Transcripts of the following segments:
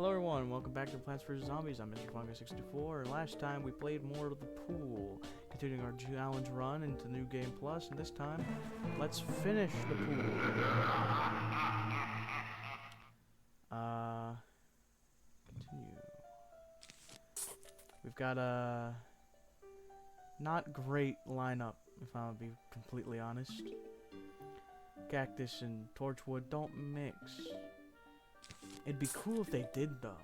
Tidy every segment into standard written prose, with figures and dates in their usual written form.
Hello everyone, welcome back to Plants vs. Zombies. I'm Mr. Fungus64, and last time we played more of the pool, continuing our challenge run into New Game Plus, and this time, let's finish the pool. Continue. We've got a not great lineup, if I'm gonna be completely honest. Cactus and Torchwood don't mix. It'd be cool if they did, though.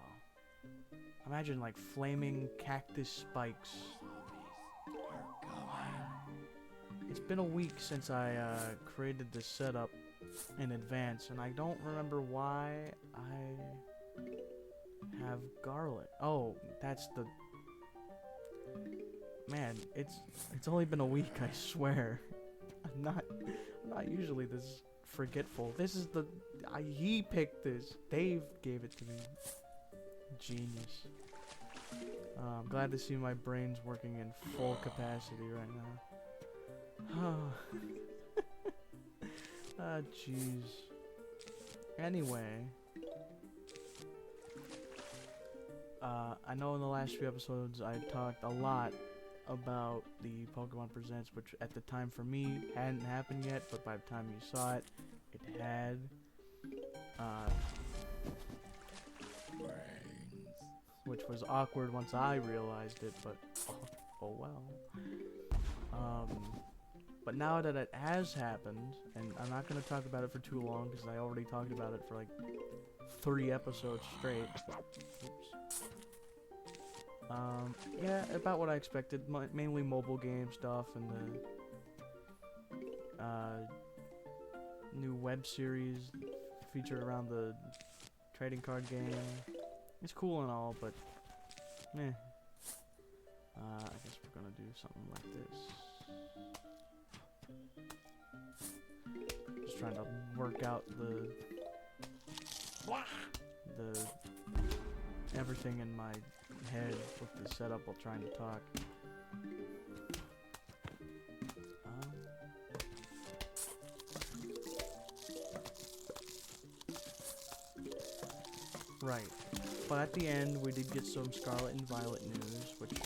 Imagine, like, flaming cactus spikes. It's been a week since I created this setup in advance, and I don't remember why I have garlic. Oh, that's the... Man, it's only been a week, I swear. I'm not usually this forgetful. This is the... he picked this. Dave gave it to me. Genius. I'm glad to see my brain's working in full capacity right now. Ah, jeez. Anyway. I know in the last few episodes I talked a lot about the Pokemon Presents, which at the time for me hadn't happened yet, but by the time you saw it, it had. Which was awkward once I realized it, but oh well. But now that it has happened, and I'm not going to talk about it for too long because I already talked about it for like 3 episodes straight. Oops. Yeah, about what I expected, mainly mobile game stuff and the new web series featured around the trading card game. It's cool and all, but meh. I guess we're gonna do something like this. Just trying to work out the everything in my head with the setup while trying to talk. Right. But at the end, we did get some Scarlet and Violet news, which,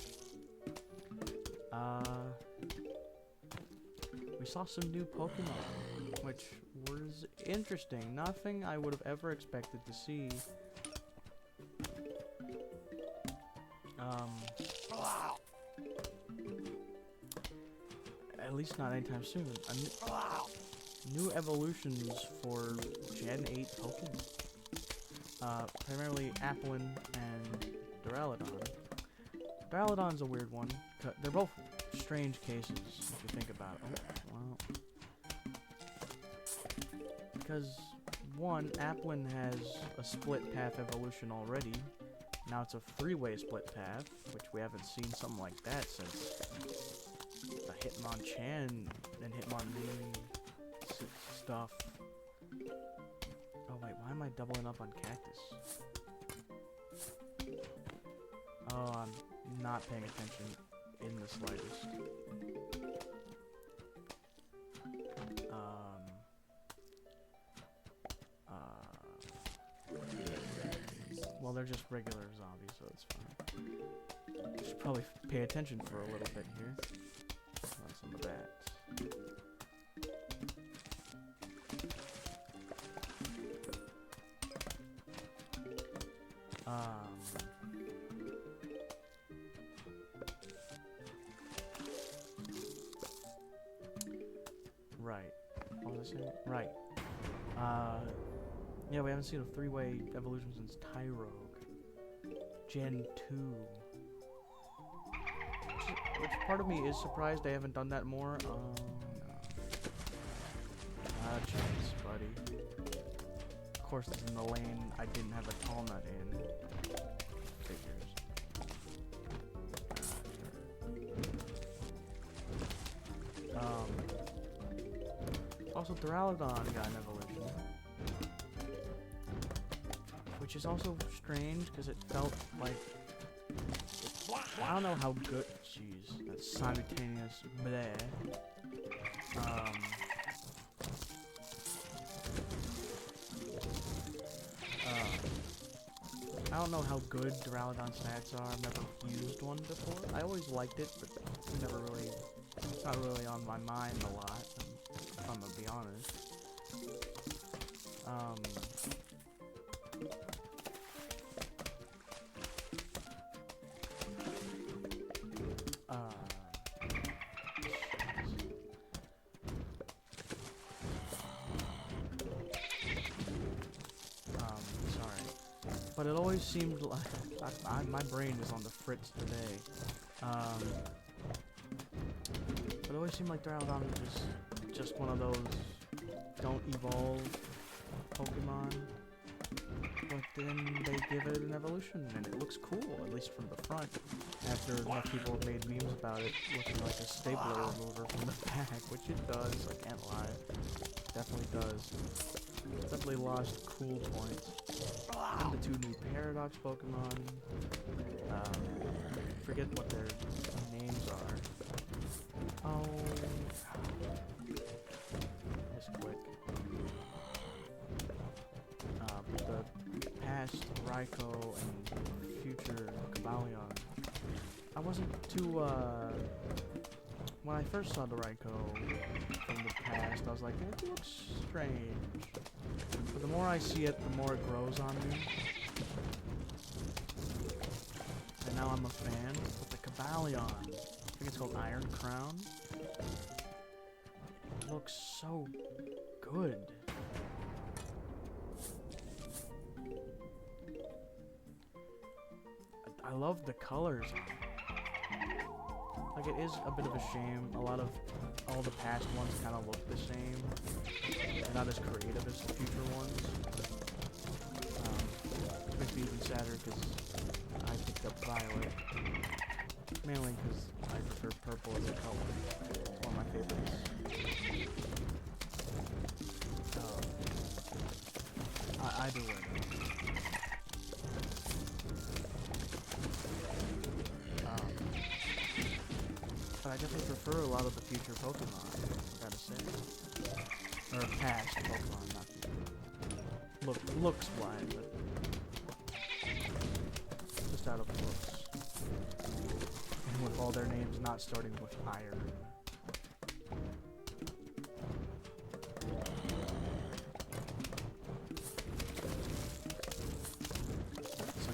we saw some new Pokemon, which was interesting. Nothing I would have ever expected to see. At least not anytime soon. New evolutions for Gen 8 Pokemon. Primarily Applin and Duraludon. Duraludon's a weird one. They're both strange cases, if you think about it. Oh, well. Because, one, Applin has a split path evolution already. Now it's a 3-way split path, which we haven't seen something like that since the Hitmonchan and Hitmonlee stuff. Oh wait, why am I doubling up on Cactus? Oh, I'm not paying attention in the slightest. Well, they're just regular zombies, so it's fine. Should probably pay attention for a little bit here. On some of that. Right. What was I saying? Right. Yeah, we haven't seen a 3-way evolution since Tyrogue. Gen 2. Which part of me is surprised they haven't done that more. Oh, no. Ah, jeez, buddy. Of course, it's in the lane I didn't have a tall nut in. Figures. Also, Duraludon got an evolution. Which is also strange, because it felt like... I don't know how good... Jeez, that's simultaneous bleh. I don't know how good Duraludon stats are. I've never used one before. I always liked it, but it's not really on my mind a lot, if I'm gonna be honest. But it always seemed like my brain is on the fritz today. But it always seemed like Duraludon is just one of those don't evolve Pokemon. But then they give it an evolution, and it looks cool, at least from the front. After enough people have made memes about it looking like a stapler remover from the back, which it does. I can't lie, definitely does. Definitely lost cool points. And the 2 new Paradox Pokemon. Forget what their names are. Oh, just quick. The past Raikou and future Cobalion. I wasn't too, when I first saw the Raikou from the past, I was like, it looks strange. But the more I see it, the more it grows on me. And now I'm a fan. But the Cobalion, I think it's called Iron Crown. It looks so good. I love the colors on it. Like, it is a bit of a shame. All the past ones kind of look the same. They're not as creative as the future ones. Makes me even sadder because I picked up Violet. Mainly because I prefer purple as a color. It's one of my favorites. Either way. But I definitely prefer a lot of the future Pokemon, I gotta say. Or past Pokemon, not future. Looks-wise, but just out of looks. And with all their names not starting with iron. It's a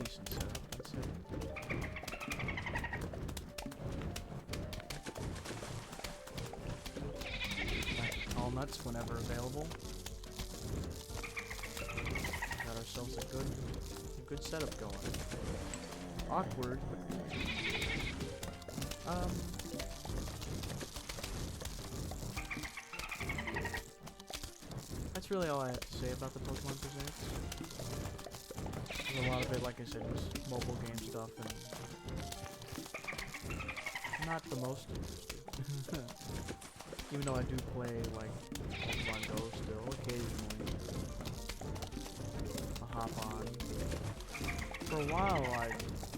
decent setup, I'd say. Nuts whenever available. Got ourselves a good setup going. Awkward, but that's really all I have to say about the Pokemon Presents. A lot of it, like I said, was mobile game stuff, and not the most interesting. Even though I do play, like, Pokemon Go still, occasionally. I'll hop on. For a while, I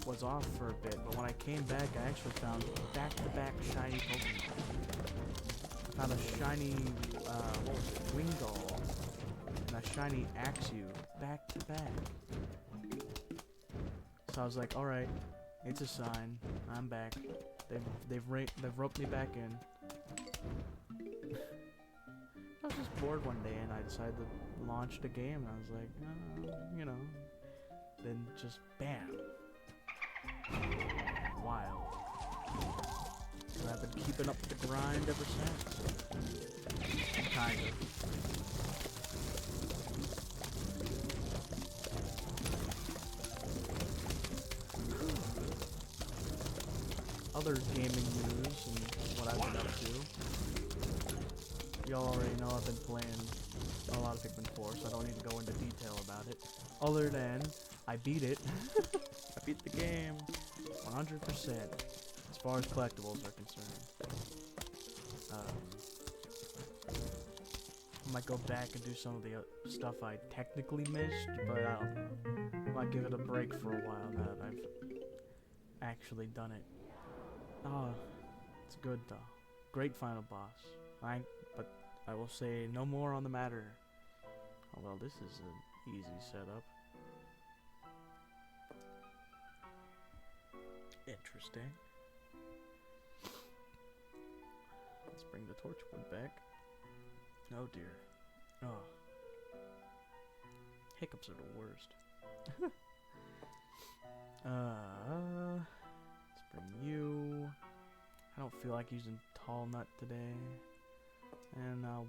was off for a bit, but when I came back, I actually found back-to-back shiny Pokemon. I found a shiny, Wingull, and a shiny Axew, back-to-back. So I was like, alright, it's a sign, I'm back. They've roped me back in. I was just bored one day and I decided to launch the game, and I was like, you know, then just bam. Wild. And I've been keeping up the grind ever since. Kind of. Other gaming news and what I've been up to. Y'all already know I've been playing a lot of Pikmin 4, so I don't need to go into detail about it. Other than, I beat it. I beat the game 100%, as far as collectibles are concerned. I might go back and do some of the stuff I technically missed, but I don't know. I might give it a break for a while now that I've actually done it. Oh, it's good though. Great final boss. But I will say no more on the matter. Although this is an easy setup. Interesting. Let's bring the Torchwood back. Oh dear. Oh. Hiccups are the worst. Let's bring you. I don't feel like using Tall Nut today. And I'll...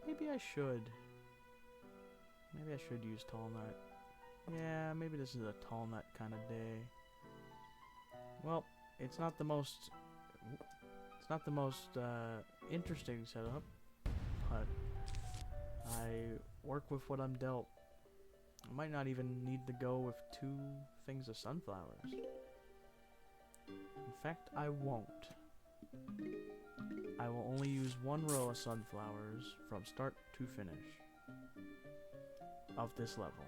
maybe I should. Maybe I should use Tall Nut. Yeah, maybe this is a Tall Nut kind of day. Well, it's not the most... It's not the most interesting setup, but I work with what I'm dealt. I might not even need to go with 2 things of sunflowers. In fact, I won't. I will only use 1 row of sunflowers from start to finish of this level.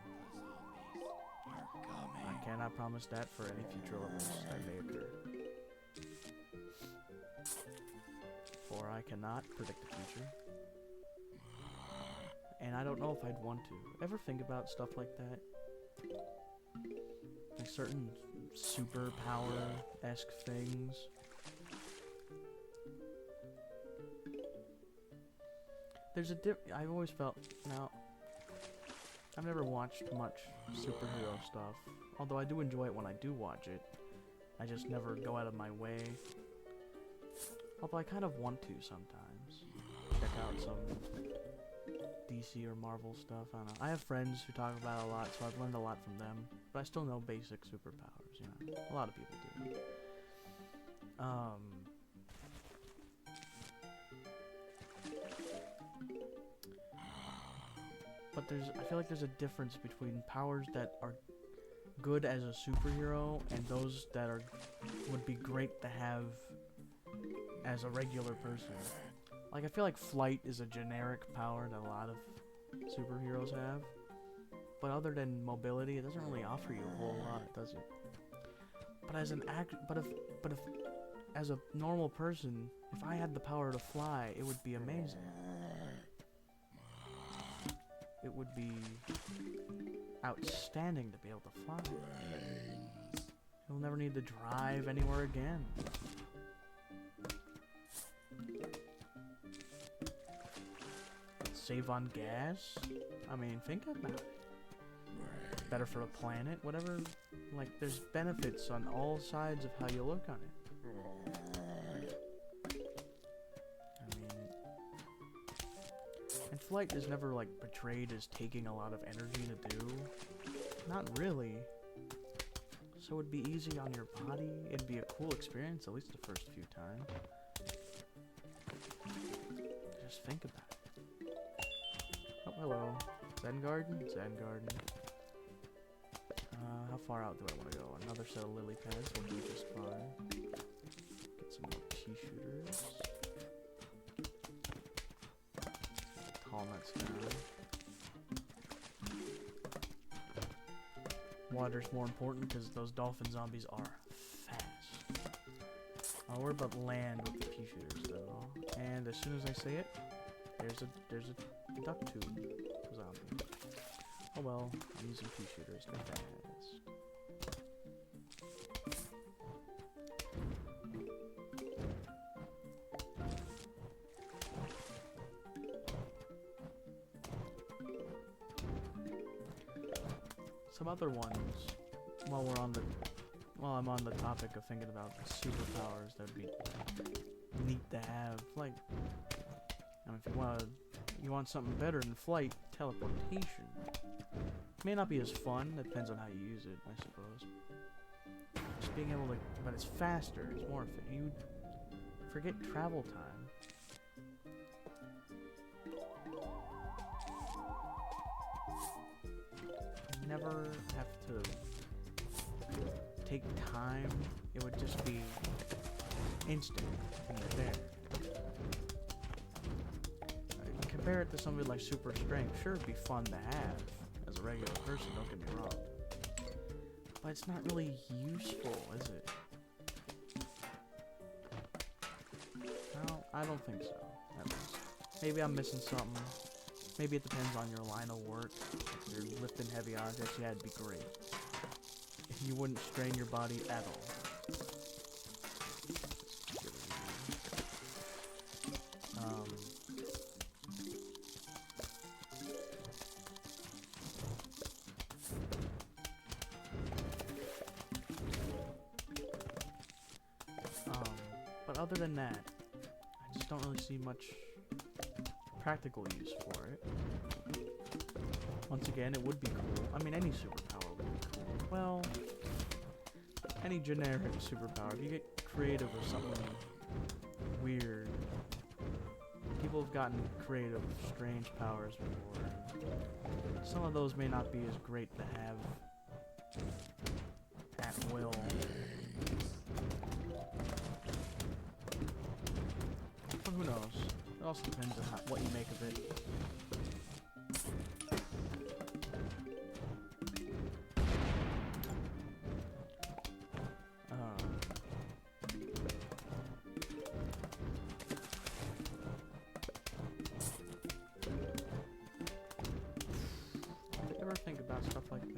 I cannot promise that for any future levels that may occur. For I cannot predict the future. And I don't know if I'd want to. Ever think about stuff like that? Like certain superpower-esque things. There's a I've always felt... Now, I've never watched much superhero stuff. Although I do enjoy it when I do watch it. I just never go out of my way. Although I kind of want to sometimes. Check out some DC or Marvel stuff. I don't know. I have friends who talk about it a lot, so I've learned a lot from them. But I still know basic superpowers, you know. A lot of people do. But I feel like there's a difference between powers that are good as a superhero and those that would be great to have as a regular person. Like, I feel like flight is a generic power that a lot of superheroes have. But other than mobility, it doesn't really offer you a whole lot, does it? But as an if as a normal person, if I had the power to fly, it would be amazing. It would be outstanding to be able to fly. You'll never need to drive anywhere again. Save on gas? I mean, think about it. Better for the planet, whatever. Like, there's benefits on all sides of how you look on it. I mean, and flight is never, like, portrayed as taking a lot of energy to do. Not really. So it'd be easy on your body. It'd be a cool experience, at least the first few times. Just think about it. Oh, hello. Zen Garden? Zen Garden. How far out do I want to go? Another set of lily pads will do just fine. Get some more pea shooters. Tall nuts down. Water's more important because those dolphin zombies are fast. I'll worry about land with the pea shooters though. And as soon as I say it, there's a duck tube zombie. Oh well, I'm using pea shooters. They're fast. Some other ones, while I'm on the topic of thinking about superpowers that'd be neat to have, like, I mean, if you want something better than flight, teleportation. May not be as fun, it depends on how you use it, I suppose. Just being able to, but it's faster, it's more efficient. You forget travel time. Never have to take time. It would just be instant and you're there. Compare it to something like super strength. Sure, it'd be fun to have as a regular person, don't get me wrong. But it's not really useful, is it? No, I don't think so. At least. Maybe I'm missing something. Maybe it depends on your line of work. If you're lifting heavy objects, yeah, it'd be great. If you wouldn't strain your body at all. But other than that, I just don't really see much practical use for it. Once again, it would be cool. I mean, any superpower would be cool. Well, any generic superpower. If you get creative with something weird, people have gotten creative with strange powers before. Some of those may not be as great to have at will. But who knows? It also depends on what you make of it. Do you ever think about stuff like that?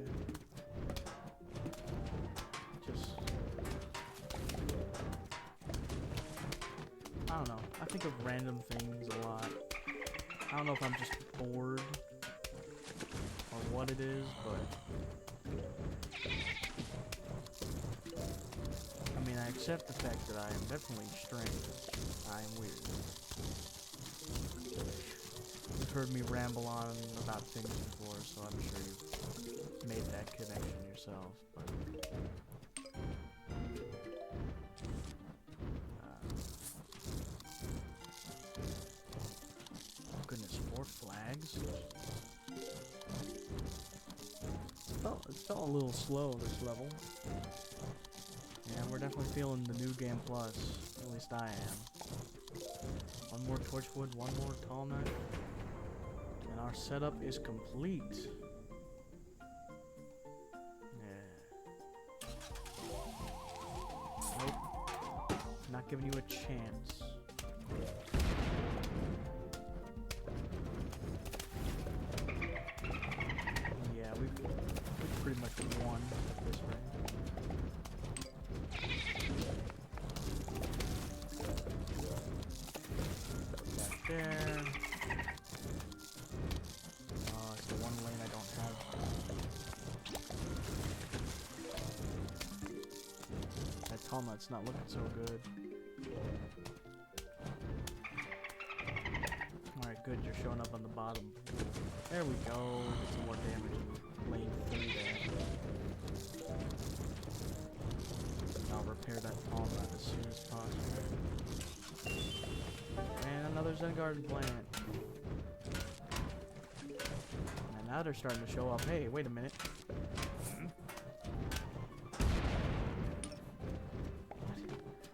I don't know. I think of random things a lot. I don't know if I'm just bored or what it is, but I mean, I accept the fact that I am definitely strange. I am weird. You've heard me ramble on about things before, so I'm sure you've made that connection yourself. But flags. It felt a little slow this level. Yeah, we're definitely feeling the new game plus. At least I am. One more Torchwood, one more tall nut, and our setup is complete. Yeah. Nope. Not giving you a chance. Pretty much won this round. Back there. Oh, it's the one lane I don't have. That tall nut's not looking so good. Alright, good, you're showing up on the bottom. There we go. Get some more damage. Lane 3 there. I'll repair that tall nut as soon as possible. And another Zen Garden plant. And now they're starting to show up. Hey, wait a minute.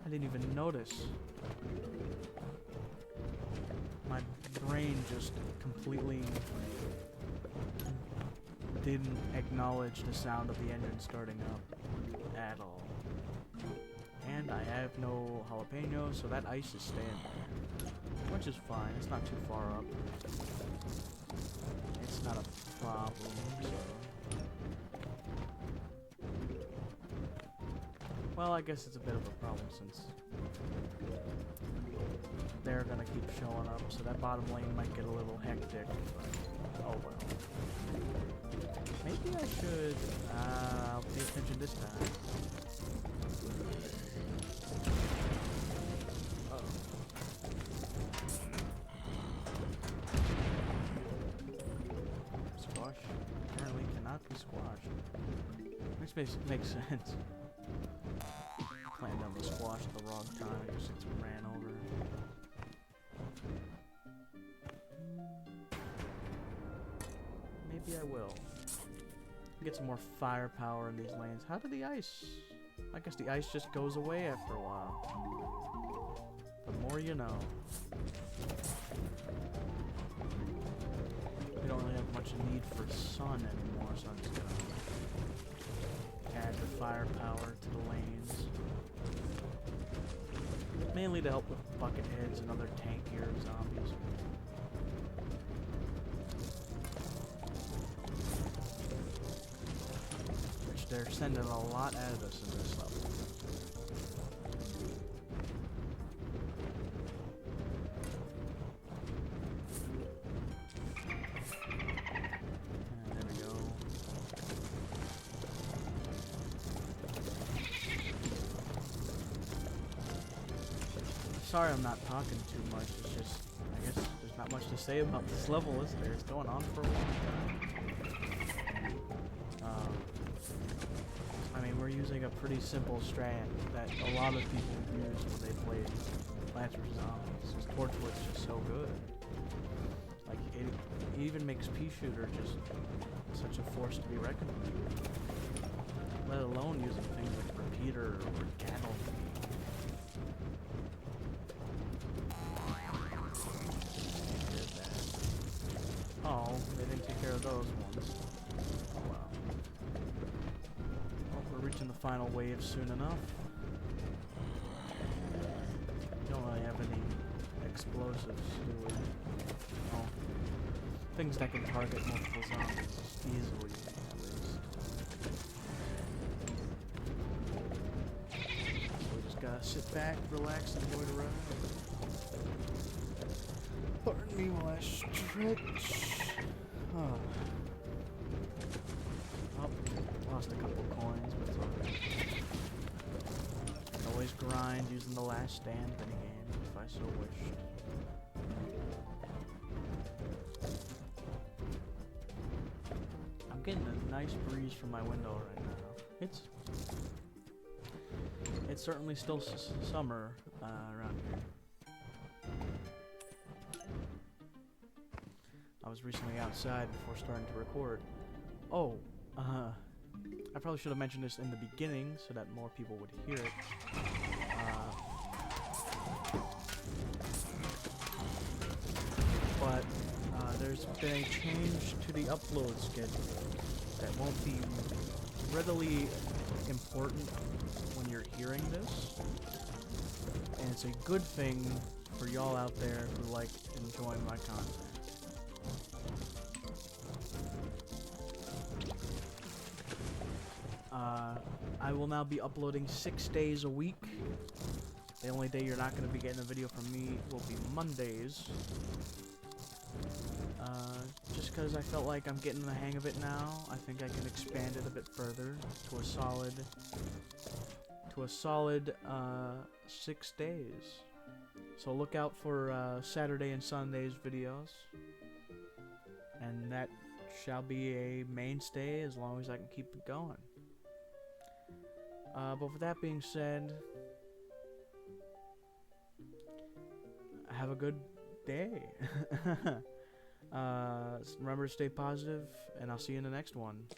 I didn't even notice. My brain just completely didn't acknowledge the sound of the engine starting up at all. And I have no jalapeno, so that ice is staying there. Which is fine, it's not too far up. It's not a problem, so... Well, I guess it's a bit of a problem since they're gonna keep showing up, so that bottom lane might get a little hectic, but oh well. Maybe I should, I'll pay attention this time. Uh-oh. Squash apparently cannot be squashed. Which makes sense. Planned on the squash at the wrong time, I just ran over. Maybe I will. Get some more firepower in these lanes. How did the ice... I guess the ice just goes away after a while. The more you know. We don't really have much need for sun anymore, so I'm just gonna add the firepower to the lanes. Mainly to help with bucket heads and other tankier zombies. they're sending a lot at us in this level. And there we go. Sorry I'm not talking too much, it's just, I guess there's not much to say about this level, is there? It's going on for a long time. I mean, we're using a pretty simple strat that a lot of people use when they play Plants vs. Zombies. This Torchwood's just so good. Like, it even makes pea shooter just such a force to be reckoned with. Let alone using things like repeater or cattle. Oh, they didn't take care of those ones. Oh well. Well, we're reaching the final wave soon enough. Don't really have any explosives, do we? Oh. Things that can target multiple zombies easily, at least. So we just gotta sit back, relax, and enjoy the ride. Pardon me while I stretch. Oh, lost a couple coins, but it's alright. Can always grind using the last stand minigame if I so wished. I'm getting a nice breeze from my window right now. It's certainly still summer around here. I was recently outside before starting to record. Oh, I probably should have mentioned this in the beginning so that more people would hear it. But there's been a change to the upload schedule that won't be readily important when you're hearing this. And it's a good thing for y'all out there who like enjoying my content. I will now be uploading 6 days a week. The only day you're not going to be getting a video from me will be Mondays. Just because I felt like I'm getting the hang of it now, I think I can expand it a bit further to a solid 6 days. So look out for Saturday and Sunday's videos. And that shall be a mainstay as long as I can keep it going. But with that being said, have a good day. Remember to stay positive, and I'll see you in the next one.